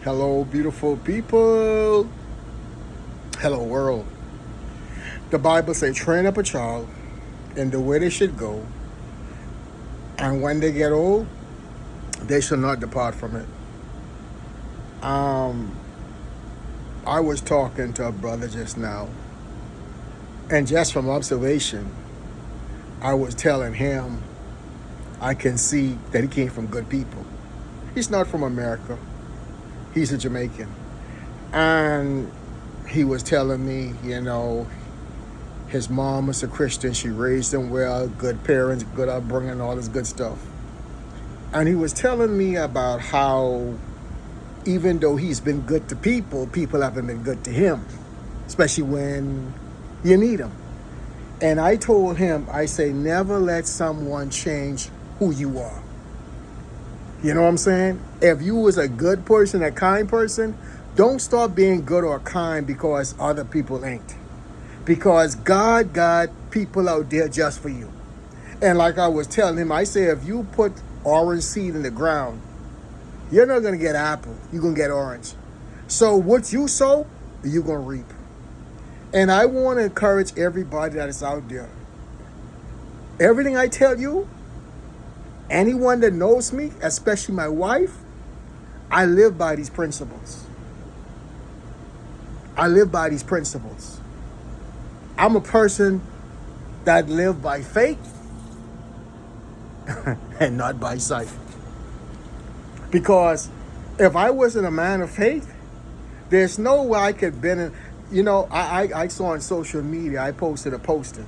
Hello, beautiful people. Hello, world. The Bible says, train up a child in the way they should go, and when they get old, they shall not depart from it. Um, I was talking to a brother just now, and just from observation, I was telling him I can see that he came from good people. He's not from America. He's a Jamaican. And he was telling me, his mom was a Christian. She raised him well, good parents, good upbringing, all this good stuff. And he was telling me about how even though he's been good to people, people haven't been good to him, especially when you need them. And I told him, I say, never let someone change who you are. You know what I'm saying? If you was a good person, a kind person, don't start being good or kind because other people ain't. Because God got people out there just for you. And like I was telling him, I say, if you put orange seed in the ground, you're not going to get apple. You're going to get orange. So what you sow, you're going to reap. And I want to encourage everybody that is out there. Everything I tell you, anyone that knows me, especially my wife, I live by these principles. I live by these principles. I'm a person that live by faith and not by sight. Because if I wasn't a man of faith, there's no way I could have been in, I saw on social media, I posted a posting.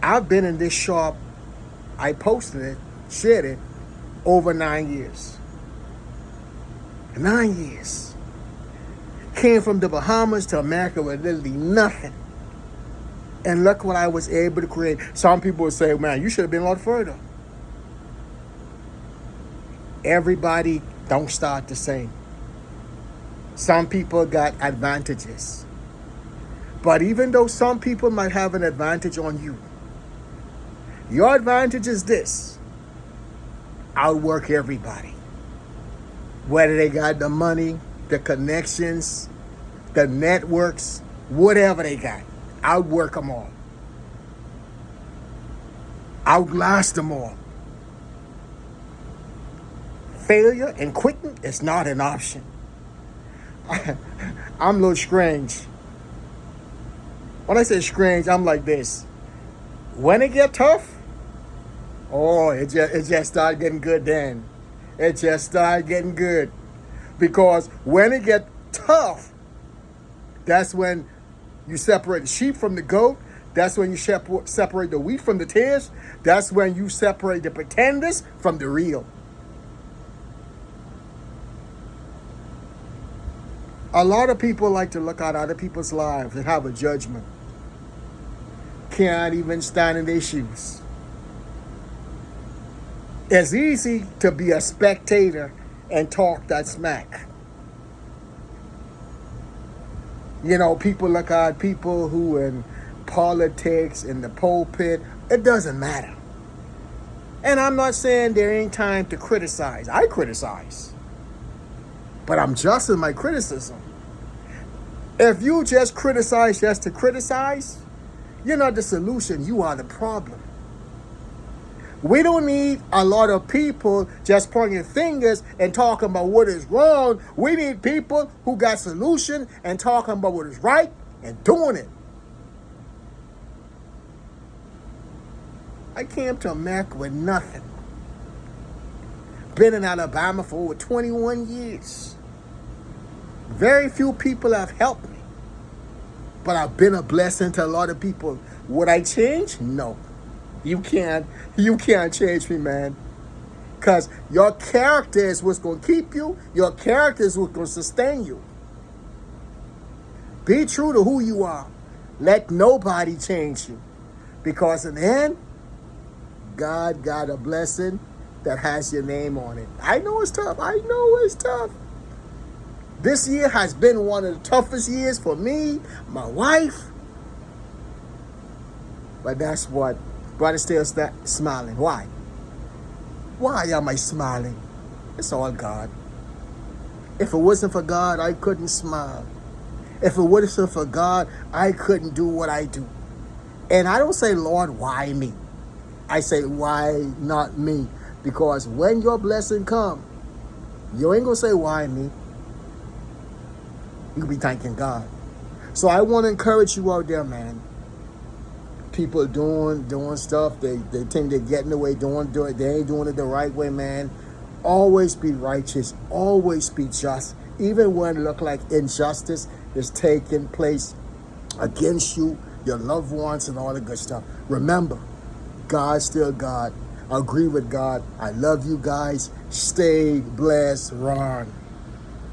I've been in this shop, I posted it, shared it, over 9 years. 9 years. Came from the Bahamas to America with literally nothing. And look what I was able to create. Some people would say, man, you should have been a lot further. Everybody don't start the same. Some people got advantages. But even though some people might have an advantage on you, your advantage is this: outwork everybody. Whether they got the money, the connections, the networks, whatever they got, outwork them all. Outlast them all. Failure and quitting is not an option. I'm a little strange. When I say strange, I'm like this. When it get tough, it just started getting good then. It just started getting good. Because when it get tough, that's when you separate the sheep from the goat. That's when you separate the wheat from the tares. That's when you separate the pretenders from the real. A lot of people like to look at other people's lives and have a judgment. Can't even stand in their shoes. It's easy to be a spectator and talk that smack. People look at people who in politics, in the pulpit. It doesn't matter. And I'm not saying there ain't time to criticize. I criticize. But I'm just in my criticism. If you just criticize just to criticize, you're not the solution. You are the problem. We don't need a lot of people just pointing fingers and talking about what is wrong. We need people who got solution and talking about what is right and doing it. I came to America with nothing. Been in Alabama for over 21 years. Very few people have helped me. But I've been a blessing to a lot of people. Would I change? No. You can't change me, man. Because your character is what's going to keep you. Your character is what's going to sustain you. Be true to who you are. Let nobody change you. Because in the end, God got a blessing that has your name on it. I know it's tough. This year has been one of the toughest years for me, my wife. But that's what. Brother still smiling. Why? Why am I smiling? It's all God. If it wasn't for God, I couldn't smile. If it wasn't for God, I couldn't do what I do. And I don't say, Lord, why me? I say, why not me? Because when your blessing come, you ain't going to say, why me? You'll be thanking God. So I want to encourage you out there, man. People doing stuff. They think they're getting away, doing it. They ain't doing it the right way, man. Always be righteous. Always be just. Even when it look like injustice is taking place against you, your loved ones, and all the good stuff. Remember, God's still God. Agree with God. I love you guys. Stay blessed, Ron.